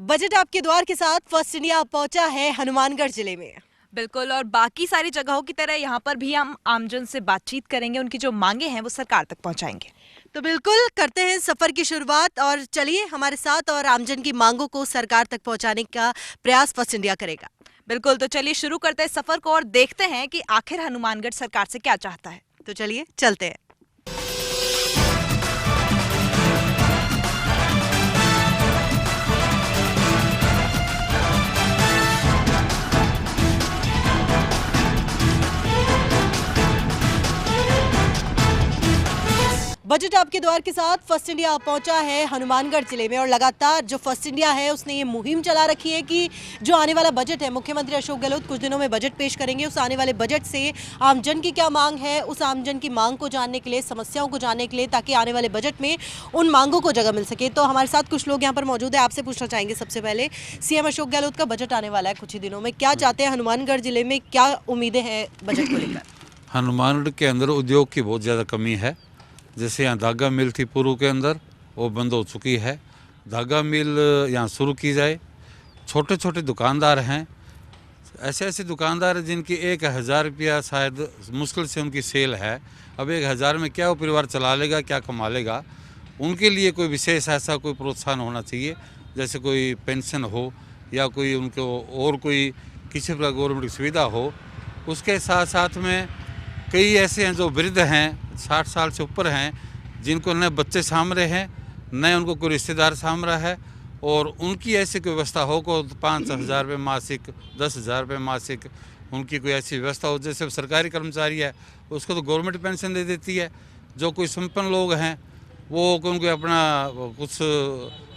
Budget आपके द्वार के साथ फर्स्ट इंडिया पहुंचा है हनुमानगढ़ जिले में। बिल्कुल, और बाकी सारी जगहों की तरह यहाँ पर भी हम आमजन से बातचीत करेंगे, उनकी जो मांगे हैं वो सरकार तक पहुँचाएंगे। तो बिल्कुल करते हैं सफर की शुरुआत और चलिए हमारे साथ और आमजन की मांगों को सरकार तक पहुंचाने का प्रयास फर्स्ट इंडिया करेगा। बिल्कुल, तो चलिए शुरू करते हैं सफर को और देखते हैं कि आखिर हनुमानगढ़ सरकार से क्या चाहता है। तो चलिए चलते हैं। बजट आपके द्वार के साथ फर्स्ट इंडिया पहुंचा है हनुमानगढ़ जिले में और लगातार जो फर्स्ट इंडिया है उसने ये मुहिम चला रखी है कि जो आने वाला बजट है, मुख्यमंत्री अशोक गहलोत कुछ दिनों में बजट पेश करेंगे। उस आने वाले बजट से आमजन की क्या मांग है, उस आमजन की मांग को जानने के लिए, समस्याओं को जानने के लिए, ताकि आने वाले बजट में उन मांगों को जगह मिल सके। तो हमारे साथ कुछ लोग यहाँ पर मौजूद है, आपसे पूछना चाहेंगे सबसे पहले, सीएम अशोक गहलोत का बजट आने वाला है कुछ ही दिनों में, क्या चाहते हैं हनुमानगढ़ जिले में, क्या उम्मीदें हैं बजट को लेकर? हनुमानगढ़ के अंदर उद्योग की बहुत ज़्यादा कमी है। जैसे यहाँ धागा मिल थी पूर्व के अंदर, वो बंद हो चुकी है। धागा मिल यहाँ शुरू की जाए। छोटे छोटे दुकानदार हैं, ऐसे ऐसे दुकानदार हैं जिनकी 1000 रुपया शायद मुश्किल से उनकी सेल है। अब 1000 में क्या वो परिवार चला लेगा, क्या कमा लेगा? उनके लिए कोई विशेष ऐसा कोई प्रोत्साहन होना चाहिए, जैसे कोई पेंशन हो या कोई उनको और कोई किसी प्रकार गवर्नमेंट की सुविधा हो। उसके साथ साथ में कई ऐसे हैं जो वृद्ध हैं, 60 साल से ऊपर हैं, जिनको न बच्चे साम रहे हैं, न उनको कोई रिश्तेदार साम रहा है, और उनकी ऐसी कोई व्यवस्था हो को 5,000 रुपये मासिक, 10,000 रुपये मासिक, उनकी कोई ऐसी व्यवस्था हो। जैसे सरकारी कर्मचारी है उसको तो गवर्नमेंट पेंशन दे देती है। जो कोई संपन्न लोग हैं वो उनको अपना कुछ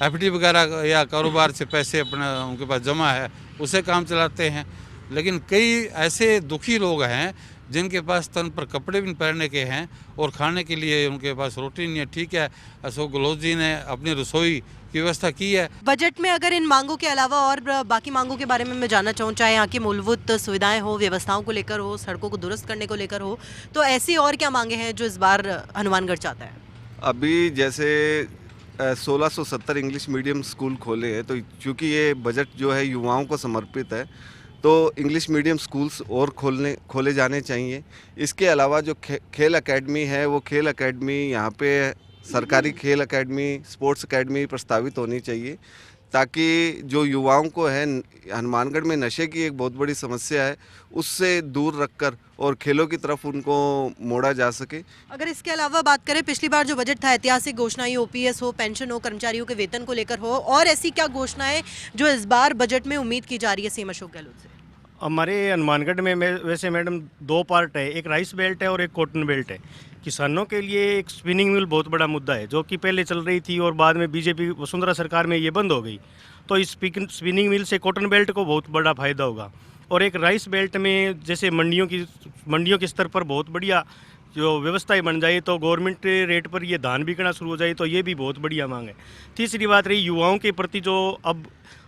एफडी वगैरह या कारोबार से पैसे अपना उनके पास जमा है, उसे काम चलाते हैं। लेकिन कई ऐसे दुखी लोग हैं जिनके पास तन पर कपड़े भी पहनने के हैं और खाने के लिए उनके पास रोटी नहीं है। ठीक है, अशोक गहलोत जी ने अपनी रसोई की व्यवस्था की है। बजट में अगर इन मांगों के अलावा और बाकी मांगों के बारे में मैं जानना चाहूँ, चाहे यहाँ की मूलभूत सुविधाएं हो, व्यवस्थाओं को लेकर हो, सड़कों को दुरुस्त करने को लेकर हो, तो ऐसी और क्या मांगे हैं जो इस बार हनुमानगढ़ चाहता है? अभी जैसे 1670 इंग्लिश मीडियम स्कूल खोले हैं, तो चूँकि ये बजट जो है युवाओं को समर्पित है, तो इंग्लिश मीडियम स्कूल्स और खोले जाने चाहिए। इसके अलावा जो खेल एकेडमी है, वो खेल एकेडमी यहाँ पे सरकारी खेल एकेडमी, स्पोर्ट्स एकेडमी प्रस्तावित होनी चाहिए, ताकि जो युवाओं को है हनुमानगढ़ में नशे की एक बहुत बड़ी समस्या है, उससे दूर रखकर और खेलों की तरफ उनको मोड़ा जा सके। अगर इसके अलावा बात करें, पिछली बार जो बजट था ऐतिहासिक घोषणाएं, ओपीएस हो, पेंशन हो, कर्मचारियों के वेतन को लेकर हो, और ऐसी क्या घोषणाएं जो इस बार बजट में उम्मीद की जा रही है सीएम अशोक गहलोत से? हमारे हनुमानगढ़ में वैसे मैडम 2 पार्ट है, एक राइस बेल्ट है और एक कॉटन बेल्ट है। किसानों के लिए एक स्पिनिंग मिल बहुत बड़ा मुद्दा है, जो कि पहले चल रही थी और बाद में बीजेपी वसुंधरा सरकार में ये बंद हो गई। तो इस स्पिनिंग मिल से कॉटन बेल्ट को बहुत बड़ा फायदा होगा। और एक राइस बेल्ट में जैसे मंडियों के स्तर पर बहुत बढ़िया जो व्यवस्थाएं बन जाए, तो गवर्नमेंट रेट पर ये धान बिकना शुरू हो जाए, तो ये भी बहुत बढ़िया मांग है। तीसरी बात रही युवाओं के प्रति, जो अब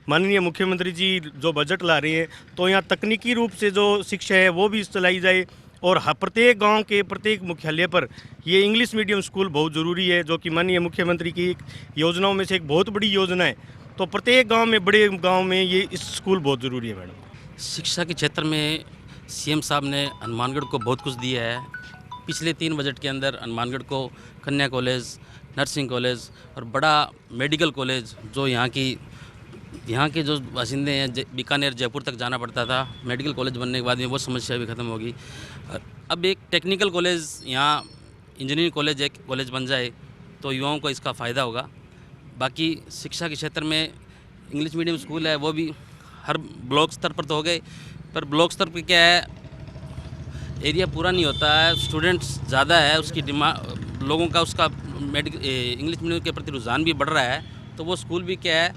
माननीय मुख्यमंत्री जी जो बजट ला रहे हैं, तो यहाँ तकनीकी रूप से जो शिक्षा है वो भी चलाई जाए, और प्रत्येक गांव के प्रत्येक मुख्यालय पर ये इंग्लिश मीडियम स्कूल बहुत ज़रूरी है, जो कि माननीय मुख्यमंत्री की योजनाओं में से एक बहुत बड़ी योजना है। तो प्रत्येक गांव में, बड़े गांव में ये स्कूल बहुत ज़रूरी है मैडम। शिक्षा के क्षेत्र में सीएम साहब ने हनुमानगढ़ को बहुत कुछ दिया है। पिछले 3 बजट के अंदर हनुमानगढ़ को कन्या कॉलेज, नर्सिंग कॉलेज और बड़ा मेडिकल कॉलेज, जो यहाँ के जो बासिंदे हैं, बीकानेर जयपुर तक जाना पड़ता था, मेडिकल कॉलेज बनने के बाद में वो समस्या भी ख़त्म होगी। अब एक टेक्निकल कॉलेज, यहाँ इंजीनियरिंग कॉलेज एक कॉलेज बन जाए तो युवाओं को इसका फ़ायदा होगा। बाकी शिक्षा के क्षेत्र में इंग्लिश मीडियम स्कूल है, वो भी हर ब्लॉक स्तर पर तो हो गए, पर ब्लॉक स्तर पर क्या है, एरिया पूरा नहीं होता है, स्टूडेंट्स ज़्यादा है, उसकी डिमांड लोगों का उसका इंग्लिश मीडियम के प्रति रुझान भी बढ़ रहा है। तो वो स्कूल भी क्या है,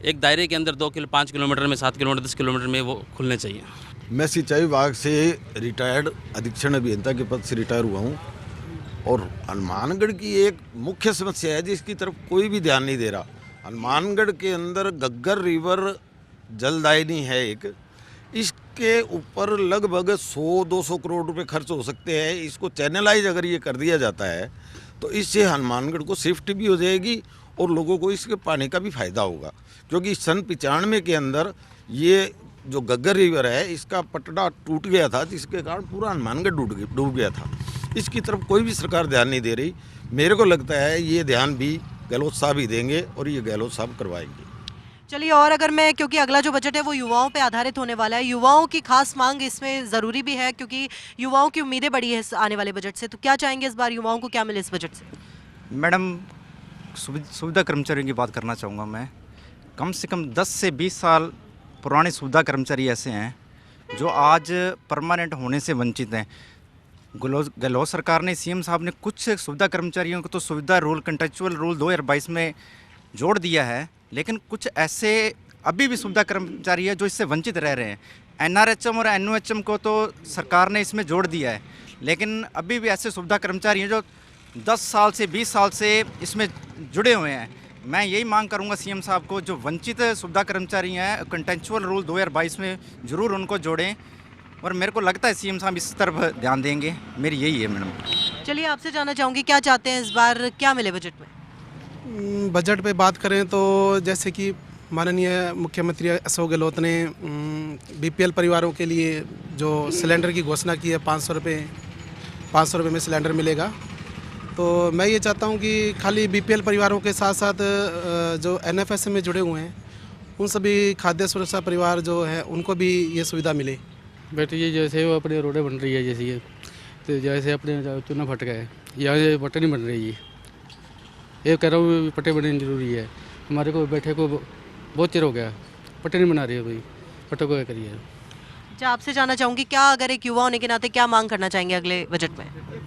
एक दायरे के अंदर 5 किलोमीटर में, 7 किलोमीटर, 10 किलोमीटर में वो खुलने चाहिए। मैं सिंचाई विभाग से रिटायर्ड अधीक्षण अभियंता के पद से रिटायर हुआ हूँ, और हनुमानगढ़ की एक मुख्य समस्या है जिसकी तरफ कोई भी ध्यान नहीं दे रहा। हनुमानगढ़ के अंदर गग्गर रिवर जलदायनी है एक, इसके ऊपर लगभग 100-200 करोड़ रुपए खर्च हो सकते हैं। इसको चैनलाइज अगर ये कर दिया जाता है तो इससे हनुमानगढ़ को सेफ्टी भी हो जाएगी और लोगों को इसके पानी का भी फायदा होगा, क्योंकि सन 95 के अंदर ये जो गग्गर रिवर है इसका पटड़ा टूट गया था, जिसके कारण पूरा हनुमानगढ़ डूब गया था। इसकी तरफ कोई भी सरकार ध्यान नहीं दे रही। मेरे को लगता है ये ध्यान भी गहलोत साहब ही देंगे और ये गहलोत साहब करवाएंगे। चलिए, और अगर मैं, क्योंकि अगला जो बजट है वो युवाओं पे आधारित होने वाला है, युवाओं की खास मांग इसमें ज़रूरी भी है क्योंकि युवाओं की उम्मीदें बड़ी है इस आने वाले बजट से, तो क्या चाहेंगे इस बार युवाओं को क्या मिले इस बजट से? मैडम, सुविधा कर्मचारियों की बात करना चाहूँगा मैं। कम से कम 10 से 20 साल पुराने सुविधा कर्मचारी ऐसे हैं जो आज परमानेंट होने से वंचित हैं। गहलोत सरकार ने, सीएम साहब ने कुछ सुविधा कर्मचारियों को तो सुविधा रूल, कंट्रेक्चुअल रूल 2022 में जोड़ दिया है, लेकिन कुछ ऐसे अभी भी सुविधा कर्मचारी है जो इससे वंचित रह रहे हैं। एनआरएचएम और एनओएचएम को तो सरकार ने इसमें जोड़ दिया है, लेकिन अभी भी ऐसे सुविधा कर्मचारी हैं जो 10 साल से 20 साल से इसमें जुड़े हुए हैं। मैं यही मांग करूंगा सीएम साहब को, जो वंचित सुविधा कर्मचारी हैं, कंटेंचुअल रूल 2022 में ज़रूर उनको जोड़ें, और मेरे को लगता है सीएम साहब इस तरफ ध्यान देंगे। मेरी यही है मैडम। चलिए, आपसे जानना चाहूँगी क्या चाहते हैं इस बार क्या मिले बजट में? बजट पे बात करें तो जैसे कि माननीय मुख्यमंत्री अशोक गहलोत ने बीपीएल परिवारों के लिए जो सिलेंडर की घोषणा की है, 500 रुपये में सिलेंडर मिलेगा। तो मैं ये चाहता हूँ कि खाली बीपीएल परिवारों के साथ साथ जो एनएफएस में जुड़े हुए हैं उन सभी खाद्य सुरक्षा परिवार जो है उनको भी ये सुविधा मिले। बेटे, ये जैसे वो अपने रोडें बन रही है, जैसे ये तो जैसे अपने चूना फट गए, यहाँ ये पट्टे नहीं बन रही है। ये कह रहा हूँ पट्टे बनने जरूरी है। हमारे को बैठे को बहुत चिर हो गया, पट्टे नहीं बना रही है भाई, पट्टे को क्या करिए। अच्छा, आपसे जानना चाहूँगी क्या, अगर एक युवा होने के नाते क्या मांग करना चाहेंगे अगले बजट में?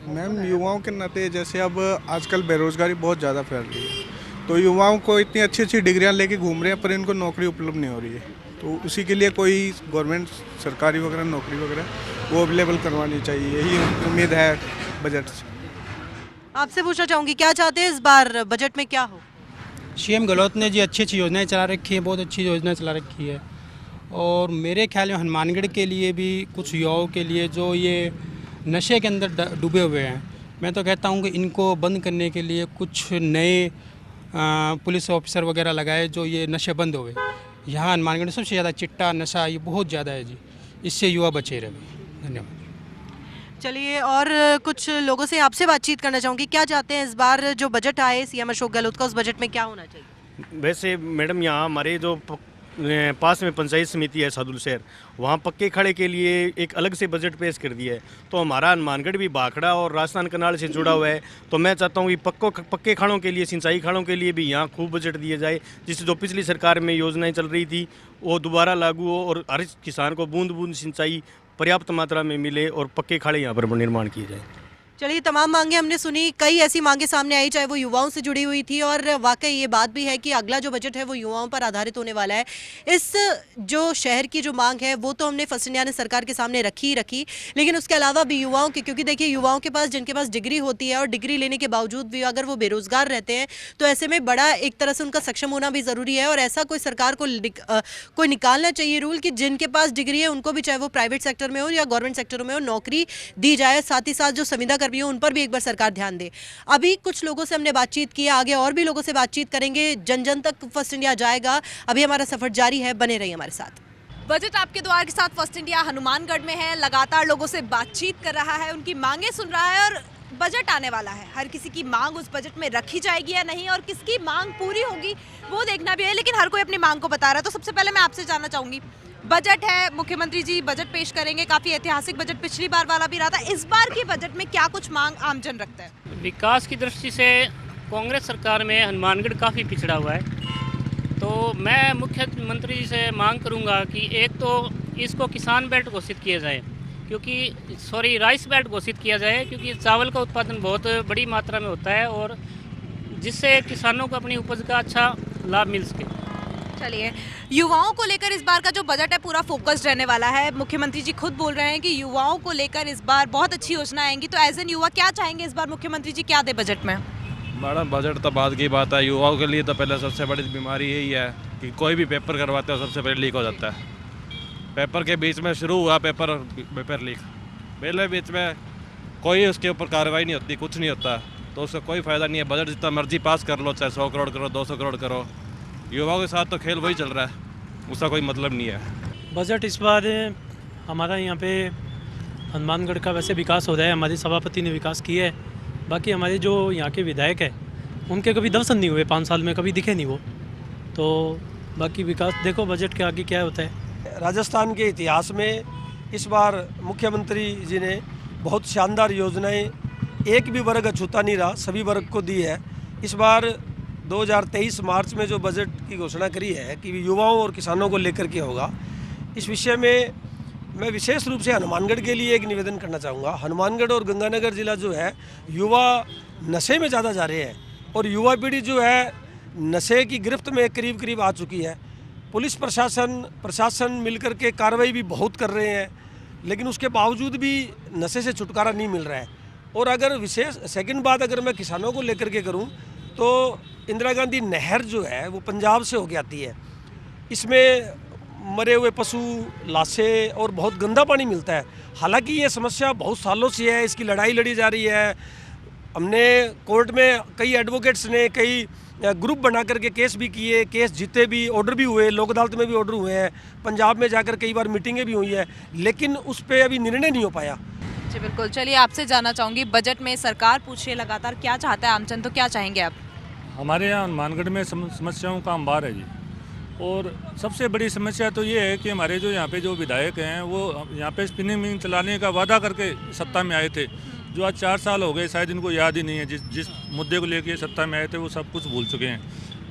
मैम, युवाओं के नाते जैसे अब आजकल बेरोज़गारी बहुत ज़्यादा फैल रही है, तो युवाओं को इतनी अच्छी अच्छी डिग्रियां लेके घूम रहे हैं पर इनको नौकरी उपलब्ध नहीं हो रही है, तो उसी के लिए कोई गवर्नमेंट सरकारी वगैरह नौकरी वगैरह वो अवेलेबल करवानी चाहिए, यही उम्मीद है बजट से। आपसे पूछना चाहूँगी क्या चाहते हैं इस बार बजट में क्या हो? सीएम गहलोत ने जी अच्छी अच्छी योजनाएं चला रखी हैं, बहुत अच्छी योजनाएं चला रखी है, और मेरे ख्याल में हनुमानगढ़ के लिए भी कुछ युवाओं के लिए जो ये नशे के अंदर डूबे हुए हैं, मैं तो कहता हूँ कि इनको बंद करने के लिए कुछ नए पुलिस ऑफिसर वगैरह लगाए जो ये नशे बंद हुए। यहाँ हनुमानगढ़ में सबसे ज़्यादा चिट्टा नशा ये बहुत ज़्यादा है जी, इससे युवा बचे रहे। धन्यवाद। चलिए, और कुछ लोगों से आपसे बातचीत करना चाहूँगी, क्या चाहते हैं इस बार जो बजट आए सीएम अशोक गहलोत का, उस बजट में क्या होना चाहिए? वैसे मैडम, यहाँ हमारे जो पास में पंचायत समिति है सादुल शहर, वहाँ पक्के खड़े के लिए एक अलग से बजट पेश कर दिया है। तो हमारा हनुमानगढ़ भी भाखड़ा और राजस्थान कनाल से जुड़ा हुआ है, तो मैं चाहता हूँ कि पक्के खाड़ों के लिए, सिंचाई खाड़ों के लिए भी यहाँ खूब बजट दिया जाए, जिससे जो पिछली सरकार में योजनाएं चल रही थी वो दोबारा लागू हो और हर किसान को बूंद बूंद सिंचाई पर्याप्त मात्रा में मिले और पक्के खाड़े यहाँ पर निर्माण किए जाए। चलिए, तमाम मांगे हमने सुनी, कई ऐसी मांगे सामने आई चाहे वो युवाओं से जुड़ी हुई थी, और वाकई ये बात भी है कि अगला जो बजट है वो युवाओं पर आधारित होने वाला है। इस जो शहर की जो मांग है वो तो हमने फर्स्ट इंडिया ने सरकार के सामने रखी, लेकिन उसके अलावा भी युवाओं की, क्योंकि देखिए युवाओं के पास, जिनके पास डिग्री होती है और डिग्री लेने के बावजूद भी अगर वो बेरोजगार रहते हैं, तो ऐसे में बड़ा एक तरह से उनका सक्षम होना भी ज़रूरी है, और ऐसा कोई सरकार को कोई निकालना चाहिए रूल कि जिनके पास डिग्री है उनको भी, चाहे वो प्राइवेट सेक्टर में हो या गवर्नमेंट सेक्टर में हो, नौकरी दी जाए। साथ ही साथ जो संविदा कर्मी हो उन पर भी एक बार सरकार ध्यान दे। अभी कुछ लोगों से हमने बातचीत की, आगे और भी लोगों से बातचीत करेंगे, जन जन तक फर्स्ट इंडिया जाएगा। अभी हमारा सफर जारी है, बने रहिए हमारे साथ। बजट आपके द्वार के साथ फर्स्ट इंडिया हनुमानगढ़ में है, लगातार लोगों से बातचीत कर रहा है, उनकी मांगे सुन रहा है, और बजट आने वाला है। हर किसी की मांग उस बजट में रखी जाएगी या नहीं, और किसकी मांग पूरी होगी वो देखना भी है, लेकिन हर कोई अपनी मांग को बता रहा है। तो सबसे पहले मैं आपसे जानना चाहूंगी, बजट है, मुख्यमंत्री जी बजट पेश करेंगे, काफी ऐतिहासिक बजट पिछली बार वाला भी रहा था, इस बार की बजट में क्या कुछ मांग आमजन रखता है? विकास की दृष्टि से कांग्रेस सरकार में हनुमानगढ़ काफ़ी पिछड़ा हुआ है, तो मैं मुख्यमंत्री जी से मांग करूंगा कि एक तो इसको किसान बेल्ट घोषित किया जाए, राइस बेल्ट घोषित किया जाए, क्योंकि चावल का उत्पादन बहुत बड़ी मात्रा में होता है और जिससे किसानों को अपनी उपज का अच्छा लाभ मिल सके। चलिए, युवाओं को लेकर इस बार का जो बजट है पूरा फोकस्ड रहने वाला है। मुख्यमंत्री जी खुद बोल रहे हैं कि युवाओं को लेकर इस बार बहुत अच्छी योजना आएंगी, तो एज एन युवा क्या चाहेंगे इस बार मुख्यमंत्री जी क्या दे बजट में? मैडम, बजट तो बाद की बात है, युवाओं के लिए तो पहले सबसे बड़ी बीमारी यही है कि कोई भी पेपर करवाते हो सबसे पहले लीक हो जाता है। पेपर के बीच में शुरू हुआ पेपर लीक, पहले बीच में कोई उसके ऊपर कार्रवाई नहीं होती, कुछ नहीं होता, तो उसका कोई फ़ायदा नहीं है। बजट जितना मर्जी पास कर लो, चाहे 100 करोड़ करो, 200 करोड़ करो, युवाओं के साथ तो खेल वही चल रहा है, उसका कोई मतलब नहीं है। बजट इस बार हमारा यहाँ पे हनुमानगढ़ का वैसे विकास हो रहा है, हमारे सभापति ने विकास किया है। बाकी हमारे जो यहाँ के विधायक हैं उनके कभी दर्शन नहीं हुए, 5 साल में कभी दिखे नहीं वो। तो बाकी विकास देखो बजट के आगे क्या होता है। राजस्थान के इतिहास में इस बार मुख्यमंत्री जी ने बहुत शानदार योजनाएं, एक भी वर्ग अछूता नहीं रहा, सभी वर्ग को दी है। इस बार 2023 मार्च में जो बजट की घोषणा करी है कि युवाओं और किसानों को लेकर के होगा, इस विषय में मैं विशेष रूप से हनुमानगढ़ के लिए एक निवेदन करना चाहूँगा। हनुमानगढ़ और गंगानगर ज़िला जो है, युवा नशे में ज़्यादा जा रहे हैं और युवा पीढ़ी जो है नशे की गिरफ्त में करीब करीब आ चुकी है। पुलिस प्रशासन मिलकर के कार्रवाई भी बहुत कर रहे हैं, लेकिन उसके बावजूद भी नशे से छुटकारा नहीं मिल रहा है। और अगर विशेष सेकंड बात अगर मैं किसानों को लेकर के करूं, तो इंदिरा गांधी नहर जो है वो पंजाब से होके आती है। इसमें मरे हुए पशु, लाशें और बहुत गंदा पानी मिलता है। हालांकि ये समस्या बहुत सालों से है, इसकी लड़ाई लड़ी जा रही है। हमने कोर्ट में कई एडवोकेट्स ने कई ग्रुप बना करके केस भी किए, केस जीते भी, ऑर्डर भी हुए, लोक अदालत में भी ऑर्डर हुए हैं, पंजाब में जाकर कई बार मीटिंगें भी हुई है, लेकिन उस पर अभी निर्णय नहीं हो पाया। जी बिल्कुल, चलिए आपसे जानना चाहूँगी, बजट में सरकार पूछ रही है लगातार, क्या चाहता है आमजन, तो क्या चाहेंगे आप? हमारे यहाँ हनुमानगढ़ में समस्याओं का अंबार है जी, और सबसे बड़ी समस्या तो ये है कि हमारे जो यहाँ पे जो विधायक हैं वो यहाँ पे स्पिनिंग मिल चलाने का वादा करके सत्ता में आए थे, जो आज 4 साल हो गए, शायद इनको याद ही नहीं है। जिस मुद्दे को लेके सत्ता में आए थे वो सब कुछ भूल चुके हैं।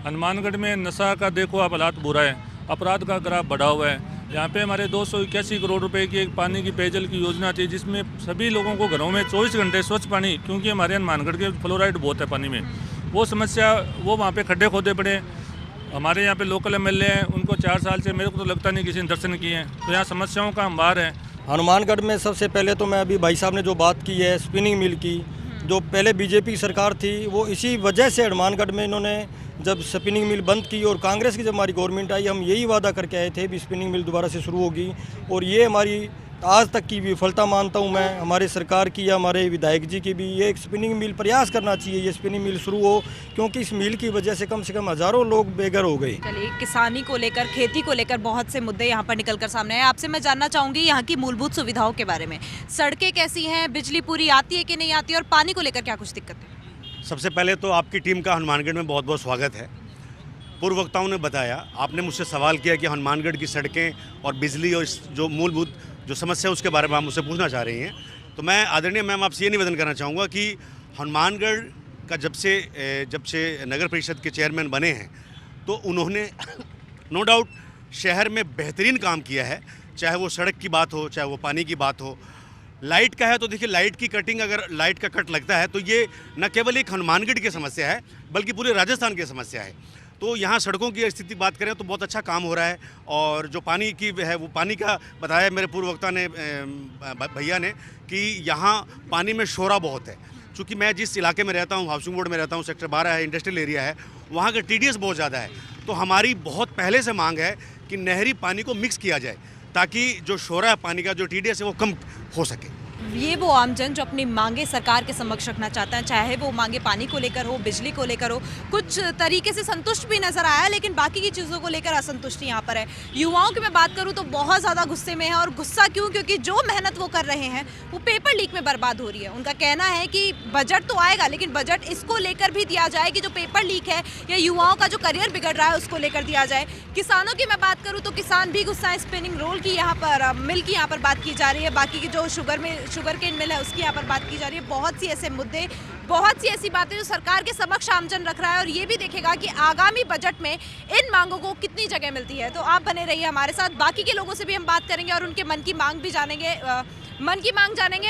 हनुमानगढ़ में नशा का देखो आप हालात बुरा है, अपराध का ग्राफ बढ़ा हुआ है। यहाँ पे हमारे 281 करोड़ रुपए की एक पानी की पेयजल की योजना थी, जिसमें सभी लोगों को घरों में 24 घंटे स्वच्छ पानी, क्योंकि हमारे हनुमानगढ़ के फ्लोराइड बहुत है पानी में, वो समस्या, वो वहाँ पे खड्डे खोदे पड़े। हमारे यहाँ पे लोकल एमएलए हैं, उनको 4 साल से मेरे को तो लगता नहीं किसी ने दर्शन किए हैं, तो यहाँ समस्याओं का अंबार है। हनुमानगढ़ में सबसे पहले तो मैं अभी भाई साहब ने जो बात की है स्पिनिंग मिल की, जो पहले बीजेपी सरकार थी वो इसी वजह से हनुमानगढ़ में इन्होंने जब स्पिनिंग मिल बंद की और कांग्रेस की जब हमारी गवर्नमेंट आई, हम यही वादा करके आए थे भी स्पिनिंग मिल दोबारा से शुरू होगी, और ये हमारी आज तक की विफलता मानता हूँ मैं, हमारे सरकार की या हमारे विधायक जी की भी। ये एक स्पिनिंग मिल प्रयास करना चाहिए, ये स्पिनिंग मिल शुरू हो, क्योंकि इस मिल की वजह से कम हज़ारों लोग बेघर हो गए। चलिए, किसानी को लेकर, खेती को लेकर बहुत से मुद्दे यहाँ पर निकल कर सामने आए। आपसे मैं जानना चाहूँगी यहाँ की मूलभूत सुविधाओं के बारे में, सड़कें कैसी हैं, बिजली पूरी आती है कि नहीं आती, और पानी को लेकर क्या कुछ दिक्कत है? सबसे पहले तो आपकी टीम का हनुमानगढ़ में बहुत बहुत स्वागत है। पूर्व वक्ताओं ने बताया, आपने मुझसे सवाल किया कि हनुमानगढ़ की सड़कें और बिजली और जो मूलभूत जो समस्या है उसके बारे में आप मुझसे पूछना चाह रही हैं, तो मैं आदरणीय मैम आपसे ये निवेदन करना चाहूँगा कि हनुमानगढ़ का जब से नगर परिषद के चेयरमैन बने हैं तो उन्होंने नो डाउट शहर में बेहतरीन काम किया है, चाहे वो सड़क की बात हो, चाहे वो पानी की बात हो। लाइट का है तो देखिए, लाइट की कटिंग, अगर लाइट का कट लगता है तो ये न केवल एक हनुमानगढ़ की समस्या है बल्कि पूरे राजस्थान की समस्या है। तो यहाँ सड़कों की स्थिति बात करें तो बहुत अच्छा काम हो रहा है, और जो पानी की है वो पानी का बताया मेरे पूर्व वक्ता ने, भैया ने, कि यहाँ पानी में शोरा बहुत है। चूँकि मैं जिस इलाके में रहता हूँ, हाउसिंग बोर्ड में रहता हूँ, सेक्टर 12 है, इंडस्ट्रियल एरिया है, वहाँ का TDS बहुत ज़्यादा है। तो हमारी बहुत पहले से मांग है कि नहरी पानी को मिक्स किया जाए, ताकि जो शोरा है पानी का, जो TDS है, वो कम हो सके। ये वो आमजन जो अपनी मांगे सरकार के समक्ष रखना चाहता है, चाहे वो मांगे पानी को लेकर हो, बिजली को लेकर हो। कुछ तरीके से संतुष्ट भी नजर आया, लेकिन बाकी की चीज़ों को लेकर असंतुष्टि यहाँ पर है। युवाओं की मैं बात करूँ तो बहुत ज़्यादा गुस्से में है, और गुस्सा क्यों? क्योंकि जो मेहनत वो कर रहे हैं वो पेपर लीक में बर्बाद हो रही है। उनका कहना है कि बजट तो आएगा, लेकिन बजट इसको लेकर भी दिया जाए कि जो पेपर लीक है या युवाओं का जो करियर बिगड़ रहा है उसको लेकर दिया जाए। किसानों की मैं बात करूँ तो किसान भी गुस्सा है। स्पिनिंग रोल की यहाँ पर, मिल की यहाँ पर बात की जा रही है, बाकी की जो शुगर केन मिल है उसकी यहाँ पर बात की जा रही है। बहुत सी ऐसे मुद्दे, बहुत सी ऐसी बातें जो सरकार के समक्ष आमजन रख रहा है, और ये भी देखेगा कि आगामी बजट में इन मांगों को कितनी जगह मिलती है। तो आप बने रहिए हमारे साथ, बाकी के लोगों से भी हम बात करेंगे और उनके मन की मांग भी जानेंगे,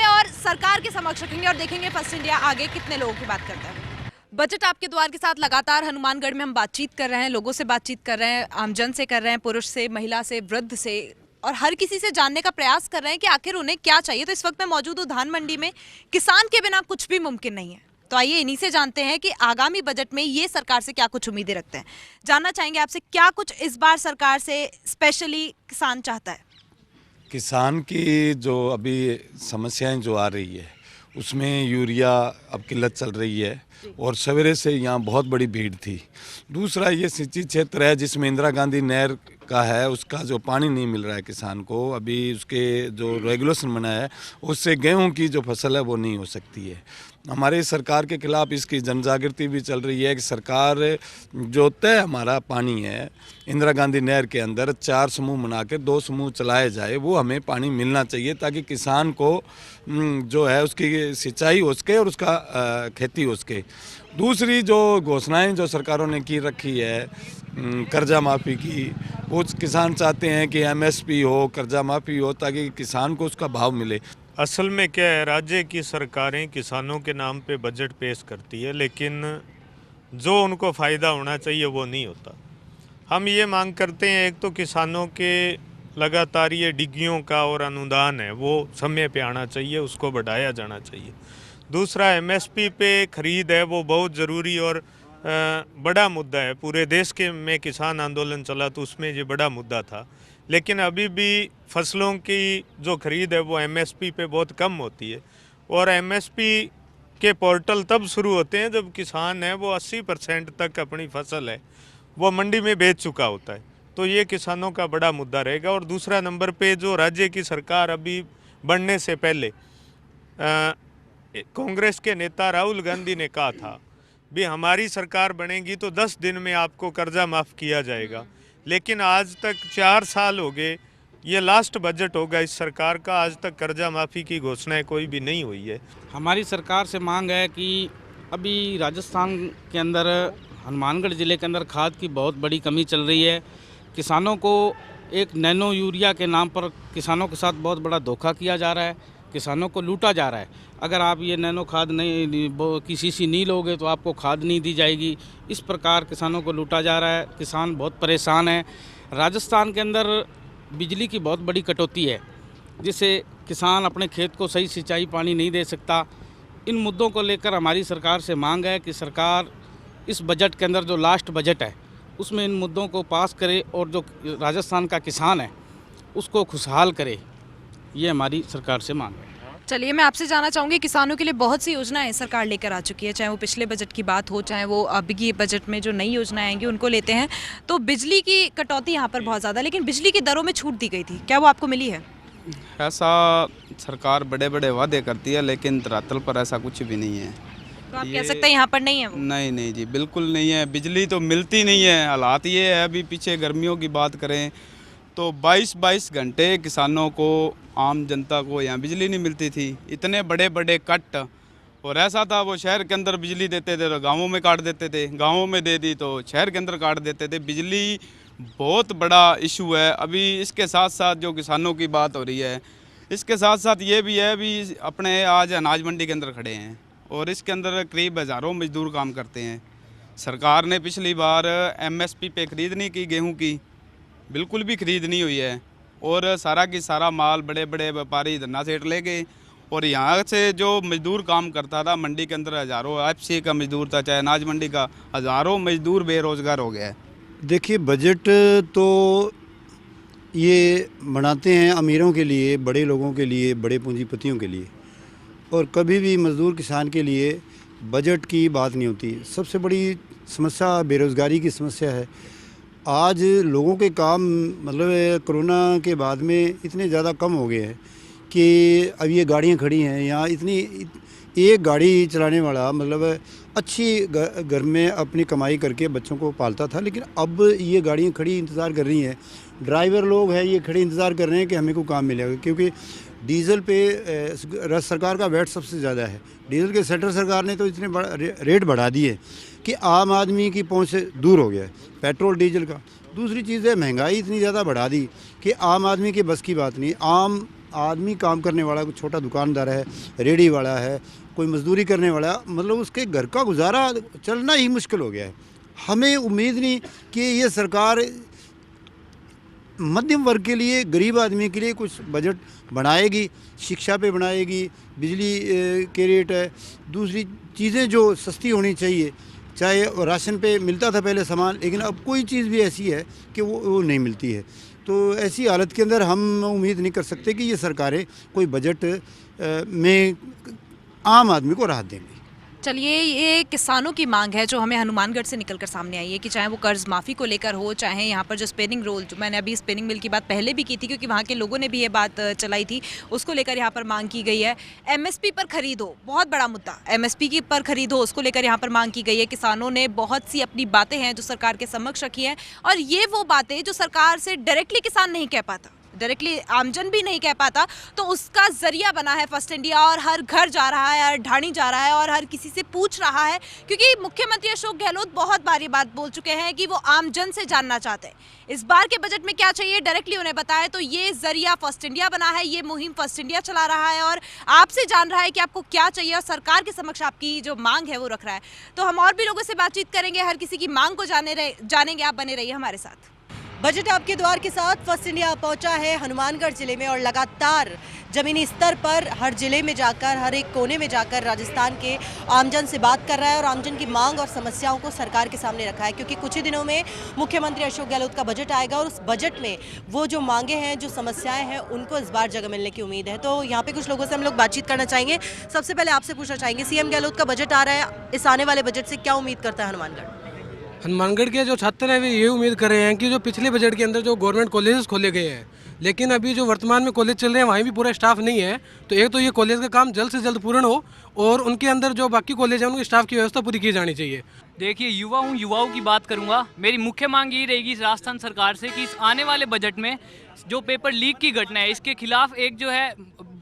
और सरकार के समक्ष रखेंगे, और देखेंगे फर्स्ट इंडिया आगे कितने लोगों की बात करता है। बजट आपके द्वार के साथ लगातार हनुमानगढ़ में हम बातचीत कर रहे हैं, लोगों से बातचीत कर रहे हैं, आमजन से कर रहे हैं, पुरुष से, महिला से, वृद्ध से, और हर किसी से जानने का प्रयास कर रहे हैं कि आखिर उन्हें क्या चाहिए। तो इस वक्त मैं मौजूद हूँ धान मंडी में। किसान के बिना कुछ भी मुमकिन नहीं है, तो आइए इन्हीं से जानते हैं कि आगामी बजट में ये सरकार से क्या कुछ उम्मीदें रखते हैं। जानना चाहेंगे आपसे, क्या कुछ इस बार सरकार से स्पेशली किसान चाहता है? किसान की जो अभी समस्याएं जो आ रही है उसमें यूरिया अब किल्लत चल रही है और सवेरे से यहाँ बहुत बड़ी भीड़ थी। दूसरा ये सिंचित क्षेत्र है जिसमें इंदिरा गांधी नहर का है, उसका जो पानी नहीं मिल रहा है किसान को, अभी उसके जो रेगुलेशन बना है उससे गेहूं की जो फसल है वो नहीं हो सकती है। हमारे सरकार के खिलाफ इसकी जनजागृति भी चल रही है कि सरकार जो तय हमारा पानी है इंदिरा गांधी नहर के अंदर 4 समूह बनाकर 2 समूह चलाए जाए, वो हमें पानी मिलना चाहिए ताकि किसान को जो है उसकी सिंचाई हो सके और उसका खेती हो सके। दूसरी जो घोषणाएं जो सरकारों ने की रखी है कर्जा माफ़ी की, वो किसान चाहते हैं कि MSP हो, कर्जा माफ़ी हो ताकि किसान को उसका भाव मिले। असल में क्या है, राज्य की सरकारें किसानों के नाम पे बजट पेश करती है लेकिन जो उनको फ़ायदा होना चाहिए वो नहीं होता। हम ये मांग करते हैं, एक तो किसानों के लगातार ये डिग्गियों का और अनुदान है वो समय पे आना चाहिए, उसको बढ़ाया जाना चाहिए। दूसरा MSP पे ख़रीद है वो बहुत ज़रूरी और बड़ा मुद्दा है। पूरे देश के में किसान आंदोलन चला तो उसमें ये बड़ा मुद्दा था, लेकिन अभी भी फसलों की जो ख़रीद है वो MSP पे बहुत कम होती है और MSP के पोर्टल तब शुरू होते हैं जब किसान है वो 80% तक अपनी फसल है वो मंडी में बेच चुका होता है। तो ये किसानों का बड़ा मुद्दा रहेगा। और दूसरा नंबर पे जो राज्य की सरकार अभी बनने से पहले कांग्रेस के नेता राहुल गांधी ने कहा था भी हमारी सरकार बनेगी तो 10 दिन में आपको कर्जा माफ़ किया जाएगा, लेकिन आज तक 4 साल हो गए, ये लास्ट बजट होगा इस सरकार का, आज तक कर्जा माफ़ी की घोषणाएं कोई भी नहीं हुई है। हमारी सरकार से मांग है कि अभी राजस्थान के अंदर हनुमानगढ़ ज़िले के अंदर खाद की बहुत बड़ी कमी चल रही है। किसानों को एक नैनो यूरिया के नाम पर किसानों के साथ बहुत बड़ा धोखा किया जा रहा है, किसानों को लूटा जा रहा है। अगर आप ये नैनो खाद नहीं की शीशी नहीं लोगे तो आपको खाद नहीं दी जाएगी। इस प्रकार किसानों को लूटा जा रहा है, किसान बहुत परेशान है। राजस्थान के अंदर बिजली की बहुत बड़ी कटौती है जिससे किसान अपने खेत को सही सिंचाई पानी नहीं दे सकता। इन मुद्दों को लेकर हमारी सरकार से मांग है कि सरकार इस बजट के अंदर जो लास्ट बजट है उसमें इन मुद्दों को पास करे और जो राजस्थान का किसान है उसको खुशहाल करे। ये हमारी सरकार से मांग है। चलिए, मैं आपसे जानना चाहूँगी, किसानों के लिए बहुत सी योजनाएं सरकार लेकर आ चुकी है, चाहे वो पिछले बजट की बात हो चाहे वो अभी बजट में जो नई योजनाएं आएंगी उनको लेते हैं। तो बिजली की कटौती यहाँ पर बहुत ज़्यादा, लेकिन बिजली की दरों में छूट दी गई थी, क्या वो आपको मिली है? ऐसा सरकार बड़े बड़े वादे करती है लेकिन धरातल पर ऐसा कुछ भी नहीं है। तो आप कह सकते हैं यहाँ पर नहीं है वो? नहीं जी, बिल्कुल नहीं है। बिजली तो मिलती नहीं है। हालात ये है, अभी पीछे गर्मियों की बात करें तो 22 घंटे किसानों को, आम जनता को यहाँ बिजली नहीं मिलती थी। इतने बड़े बड़े कट, और ऐसा था वो शहर के अंदर बिजली देते थे तो गांवों में काट देते थे, गांवों में दे दी तो शहर के अंदर काट देते थे। बिजली बहुत बड़ा इशू है। अभी इसके साथ साथ जो किसानों की बात हो रही है, इसके साथ साथ ये भी है, अभी अपने आज अनाज मंडी के अंदर खड़े हैं और इसके अंदर करीब हज़ारों मजदूर काम करते हैं। सरकार ने पिछली बार MSP पे खरीद नहीं की, गेहूं की बिल्कुल भी खरीद नहीं हुई है और सारा की सारा माल बड़े बड़े व्यापारी धन्ना सेठ ले गए और यहाँ से जो मजदूर काम करता था मंडी के अंदर, हज़ारों FC का मजदूर था, चाहे अनाज मंडी का, हज़ारों मजदूर बेरोज़गार हो गया है। देखिए, बजट तो ये बनाते हैं अमीरों के लिए, बड़े लोगों के लिए, बड़े पूंजीपतियों के लिए, और कभी भी मज़दूर किसान के लिए बजट की बात नहीं होती। सबसे बड़ी समस्या बेरोज़गारी की समस्या है। आज लोगों के काम मतलब कोरोना के बाद में इतने ज़्यादा कम हो गए हैं कि अब ये गाड़ियाँ खड़ी हैं यहाँ, इतनी एक गाड़ी चलाने वाला मतलब अच्छी घर में अपनी कमाई करके बच्चों को पालता था, लेकिन अब ये गाड़ियाँ खड़ी इंतज़ार कर रही हैं। ड्राइवर लोग हैं ये खड़े इंतज़ार कर रहे हैं कि हमें को काम मिलेगा, क्योंकि डीज़ल पे सरकार का वैट सबसे ज़्यादा है। डीज़ल के सेंट्रल सरकार ने तो इतने रेट बढ़ा दिए कि आम आदमी की पहुंच से दूर हो गया है पेट्रोल डीजल का। दूसरी चीज़ है, महंगाई इतनी ज़्यादा बढ़ा दी कि आम आदमी के बस की बात नहीं। आम आदमी काम करने वाला, कोई छोटा दुकानदार है, रेडी वाला है, कोई मजदूरी करने वाला, मतलब उसके घर का गुजारा चलना ही मुश्किल हो गया है। हमें उम्मीद नहीं कि ये सरकार मध्यम वर्ग के लिए, गरीब आदमी के लिए कुछ बजट बनाएगी, शिक्षा पे बनाएगी, बिजली के रेट है, दूसरी चीज़ें जो सस्ती होनी चाहिए, चाहे राशन पे मिलता था पहले सामान, लेकिन अब कोई चीज़ भी ऐसी है कि वो नहीं मिलती है। तो ऐसी हालत के अंदर हम उम्मीद नहीं कर सकते कि ये सरकारें कोई बजट में आम आदमी को राहत देंगे। चलिए, ये किसानों की मांग है जो हमें हनुमानगढ़ से निकलकर सामने आई है कि चाहे वो कर्ज माफ़ी को लेकर हो, चाहे यहाँ पर जो स्पिनिंग रोल, जो मैंने अभी स्पिनिंग मिल की बात पहले भी की थी क्योंकि वहाँ के लोगों ने भी ये बात चलाई थी, उसको लेकर यहाँ पर मांग की गई है। एमएसपी पर खरीद हो, बहुत बड़ा मुद्दा, एमएसपी की पर खरीद हो, उसको लेकर यहाँ पर मांग की गई है। किसानों ने बहुत सी अपनी बातें हैं जो सरकार के समक्ष रखी हैं, और ये वो बातें जो सरकार से डायरेक्टली किसान नहीं कह पाता, डायरेक्टली आमजन भी नहीं कह पाता, तो उसका जरिया बना है फर्स्ट इंडिया, और हर घर जा रहा है, हर ढाणी जा रहा है और हर किसी से पूछ रहा है, क्योंकि मुख्यमंत्री अशोक गहलोत बहुत बार ये बात बोल चुके हैं कि वो आमजन से जानना चाहते हैं इस बार के बजट में क्या चाहिए, डायरेक्टली उन्हें बताए। तो ये जरिया फर्स्ट इंडिया बना है, ये मुहिम फर्स्ट इंडिया चला रहा है और आपसे जान रहा है कि आपको क्या चाहिए, और सरकार के समक्ष आपकी जो मांग है वो रख रहा है। तो हम और भी लोगों से बातचीत करेंगे, हर किसी की मांग को जानेंगे। आप बने रहिए हमारे साथ। बजट आपके द्वार के साथ फर्स्ट इंडिया पहुंचा है हनुमानगढ़ जिले में, और लगातार जमीनी स्तर पर हर जिले में जाकर, हर एक कोने में जाकर राजस्थान के आमजन से बात कर रहा है और आमजन की मांग और समस्याओं को सरकार के सामने रखा है, क्योंकि कुछ ही दिनों में मुख्यमंत्री अशोक गहलोत का बजट आएगा और उस बजट में वो जो मांगे हैं, जो समस्याएं हैं, उनको इस बार जगह मिलने की उम्मीद है। तो यहाँ पे कुछ लोगों से हम लोग बातचीत करना चाहेंगे। सबसे पहले आपसे पूछना चाहेंगे, सीएम गहलोत का बजट आ रहा है, इस आने वाले बजट से क्या उम्मीद करता है हनुमानगढ़? हनुमानगढ़ के जो छात्र हैं वे ये उम्मीद कर रहे हैं कि जो पिछले बजट के अंदर जो गवर्नमेंट कॉलेजेस खोले गए हैं, लेकिन अभी जो वर्तमान में कॉलेज चल रहे हैं वहीं भी पूरा स्टाफ नहीं है, तो एक तो ये कॉलेज का काम जल्द से जल्द पूर्ण हो और उनके अंदर जो बाकी कॉलेज हैं उनके स्टाफ की व्यवस्था पूरी की जानी चाहिए। देखिए, युवाओं की बात करूंगा। मेरी मुख्य मांग यही रहेगी राजस्थान सरकार से कि इस आने वाले बजट में जो पेपर लीक की घटना है, इसके खिलाफ एक जो है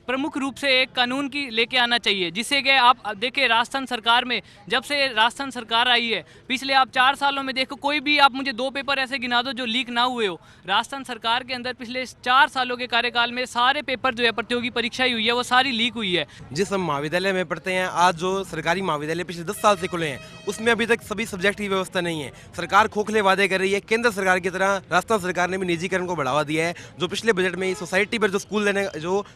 प्रमुख रूप से एक कानून की लेके आना चाहिए, जिससे कि आप देखिए राजस्थान सरकार में जब से राजस्थान सरकार आई है, पिछले आप 4 सालों में देखो, कोई भी आप मुझे 2 पेपर ऐसे गिना दो जो लीक ना हुए हो। राजस्थान सरकार के अंदर पिछले 4 सालों के कार्यकाल में सारे पेपर जो है प्रतियोगी परीक्षा हुई है वो सारी लीक हुई है। जिस हम महाविद्यालय में पढ़ते हैं, आज जो सरकारी महाविद्यालय पिछले 10 साल से खुले हैं, उसमें अभी तक सभी सब्जेक्ट की व्यवस्था नहीं है। सरकार खोखले वादे कर रही है। केंद्र सरकार की तरह राजस्थान सरकार ने भी निजीकरण को बढ़ावा दिया है, जो पिछले बजट में सोसाइटी पर जो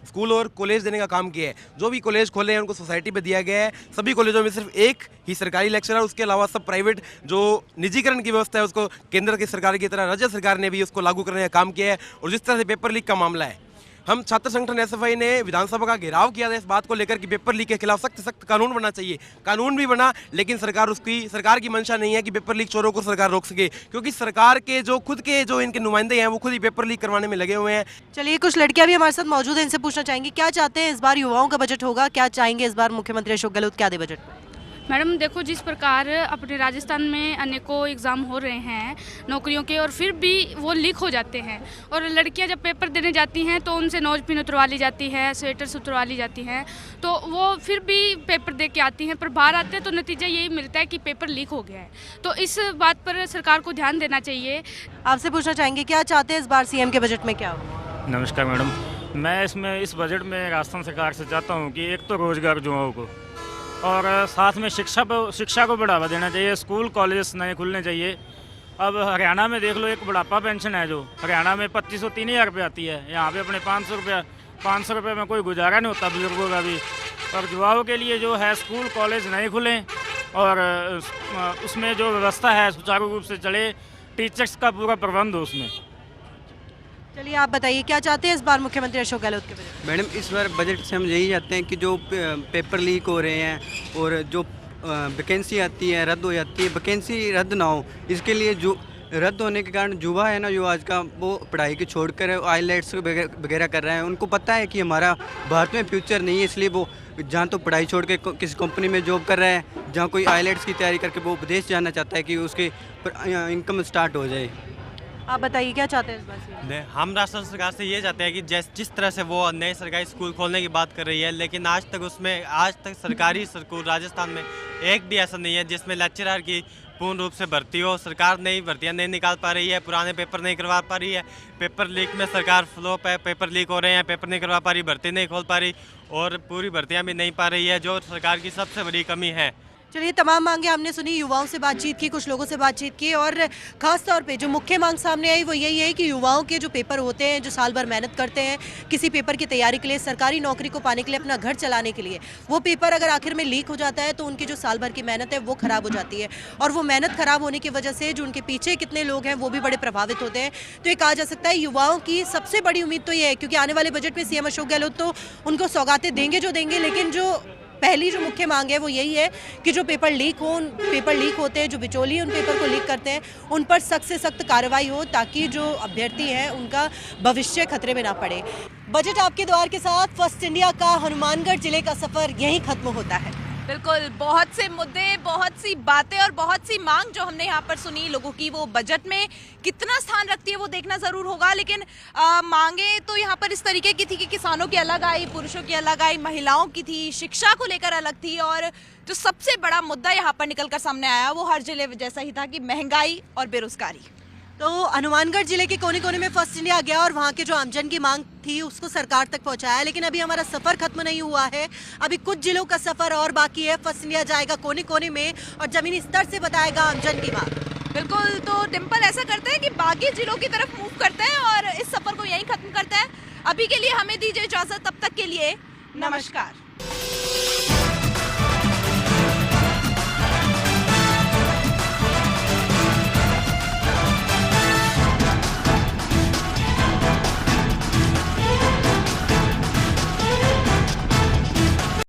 स्कूल और कॉलेज देने का काम किया है, जो भी कॉलेज खोले हैं उनको सोसाइटी पे दिया गया है। सभी कॉलेजों में सिर्फ एक ही सरकारी लेक्चरर, उसके अलावा सब प्राइवेट जो निजीकरण की व्यवस्था है उसको केंद्र की सरकार की तरह राज्य सरकार ने भी उसको लागू करने का काम किया है। और जिस तरह से पेपर लीक का मामला है, हम छात्र संगठन एसएफआई ने विधानसभा का घेराव किया था इस बात को लेकर कि पेपर लीक के खिलाफ सख्त कानून बनना चाहिए। कानून भी बना, लेकिन सरकार की मंशा नहीं है कि पेपर लीक चोरों को सरकार रोक सके, क्योंकि सरकार के जो खुद के जो इनके नुमाइंदे हैं वो खुद ही पेपर लीक करवाने में लगे हुए हैं। चलिए, कुछ लड़कियां भी हमारे साथ मौजूद हैं, इनसे पूछना चाहेंगे क्या चाहते हैं इस बार युवाओं का बजट होगा, क्या चाहेंगे इस बार मुख्यमंत्री अशोक गहलोत क्या दे बजट में? मैडम देखो, जिस प्रकार अपने राजस्थान में अनेकों एग्ज़ाम हो रहे हैं नौकरियों के, और फिर भी वो लीक हो जाते हैं, और लड़कियां जब पेपर देने जाती हैं तो उनसे नोज पिन उतरवा ली जाती है, स्वेटर्स उतरवा ली जाती हैं, तो वो फिर भी पेपर दे के आती हैं, पर बाहर आते हैं तो नतीजा यही मिलता है कि पेपर लीक हो गया है। तो इस बात पर सरकार को ध्यान देना चाहिए। आपसे पूछना चाहेंगे क्या चाहते हैं इस बार सीएम के बजट में क्या हो? नमस्कार मैडम, मैं इस बजट में राजस्थान सरकार से चाहता हूँ कि एक तो रोजगार युवाओं को, और साथ में शिक्षा को बढ़ावा देना चाहिए। स्कूल कॉलेज नए खुलने चाहिए। अब हरियाणा में देख लो, एक बुढ़ापा पेंशन है जो हरियाणा में 2500-3000 रुपये आती है, यहाँ पे अपने 500 रुपये में कोई गुजारा नहीं होता बुजुर्गों का भी। और युवाओं के लिए जो है स्कूल कॉलेज नए खुलें और उसमें जो व्यवस्था है सुचारू रूप से चले, टीचर्स का पूरा प्रबंध हो उसमें। चलिए, आप बताइए क्या चाहते हैं इस बार मुख्यमंत्री अशोक गहलोत के बजट? मैडम, इस बार बजट से हम यही चाहते हैं कि जो पेपर लीक हो रहे हैं और जो वैकेंसी आती है रद्द हो जाती है, वैकेंसी रद्द ना हो, इसके लिए जो रद्द होने के कारण युवा है ना, जो आज का वो पढ़ाई की छोड़कर आईलेट्स वगैरह कर रहे हैं, उनको पता है कि हमारा भारत में फ्यूचर नहीं है, इसलिए वो जहाँ तो पढ़ाई छोड़ के किसी कंपनी में जॉब कर रहे हैं, जहाँ कोई आईलेट्स की तैयारी करके वो विदेश जाना चाहता है कि उसकी इनकम स्टार्ट हो जाए। आप बताइए क्या चाहते हैं इस बार? हम राजस्थान सरकार से ये चाहते हैं कि जिस तरह से वो नए सरकारी स्कूल खोलने की बात कर रही है, लेकिन आज तक सरकारी स्कूल राजस्थान में एक भी ऐसा नहीं है जिसमें लेक्चरर की पूर्ण रूप से भर्ती हो। सरकार नई भर्तियां नहीं निकाल पा रही है, पुराने पेपर नहीं करवा पा रही है, पेपर लीक में सरकार फ्लॉप है, पेपर लीक हो रहे हैं, पेपर नहीं करवा पा रही, भर्ती नहीं खोल पा रही और पूरी भर्तियाँ भी नहीं पा रही है, जो सरकार की सबसे बड़ी कमी है। चलिए, तमाम मांगे हमने सुनी, युवाओं से बातचीत की, कुछ लोगों से बातचीत की, और खास तौर पे जो मुख्य मांग सामने आई वो यही है कि युवाओं के जो पेपर होते हैं, जो साल भर मेहनत करते हैं किसी पेपर की तैयारी के लिए, सरकारी नौकरी को पाने के लिए, अपना घर चलाने के लिए, वो पेपर अगर आखिर में लीक हो जाता है तो उनकी जो साल भर की मेहनत है वो खराब हो जाती है, और वो मेहनत खराब होने की वजह से जो उनके पीछे कितने लोग हैं वो भी बड़े प्रभावित होते हैं। तो ये कहा जा सकता है युवाओं की सबसे बड़ी उम्मीद तो ये है, क्योंकि आने वाले बजट में सीएम अशोक गहलोत तो उनको सौगातें देंगे जो देंगे, लेकिन जो पहली जो मुख्य मांग है वो यही है कि जो पेपर लीक होते हैं, जो बिचौलिए उन पेपर को लीक करते हैं, उन पर सख्त से सख्त कार्रवाई हो ताकि जो अभ्यर्थी हैं उनका भविष्य खतरे में ना पड़े। बजट आपके द्वार के साथ फर्स्ट इंडिया का हनुमानगढ़ जिले का सफर यहीं खत्म होता है। बिल्कुल, बहुत से मुद्दे, बहुत सी बातें और बहुत सी मांग जो हमने यहाँ पर सुनी लोगों की, वो बजट में कितना स्थान रखती है वो देखना ज़रूर होगा। लेकिन मांगे तो यहाँ पर इस तरीके की थी कि किसानों की अलग आई, पुरुषों की अलग आई, महिलाओं की थी, शिक्षा को लेकर अलग थी, और जो सबसे बड़ा मुद्दा यहाँ पर निकल कर सामने आया वो हर जिले जैसा ही था कि महंगाई और बेरोजगारी। तो हनुमानगढ़ जिले के कोने कोने में फर्स्ट इंडिया गया और वहाँ के जो आमजन की मांग थी उसको सरकार तक पहुँचाया। लेकिन अभी हमारा सफ़र खत्म नहीं हुआ है, अभी कुछ जिलों का सफ़र और बाकी है। फर्स्ट इंडिया जाएगा कोने कोने में और ज़मीनी स्तर से बताएगा आमजन की मांग। बिल्कुल, तो डिम्पल ऐसा करते हैं कि बाकी जिलों की तरफ मूव करते हैं और इस सफ़र को यहीं खत्म करते हैं। अभी के लिए हमें दीजिए इजाज़त, तब तक के लिए नमस्कार।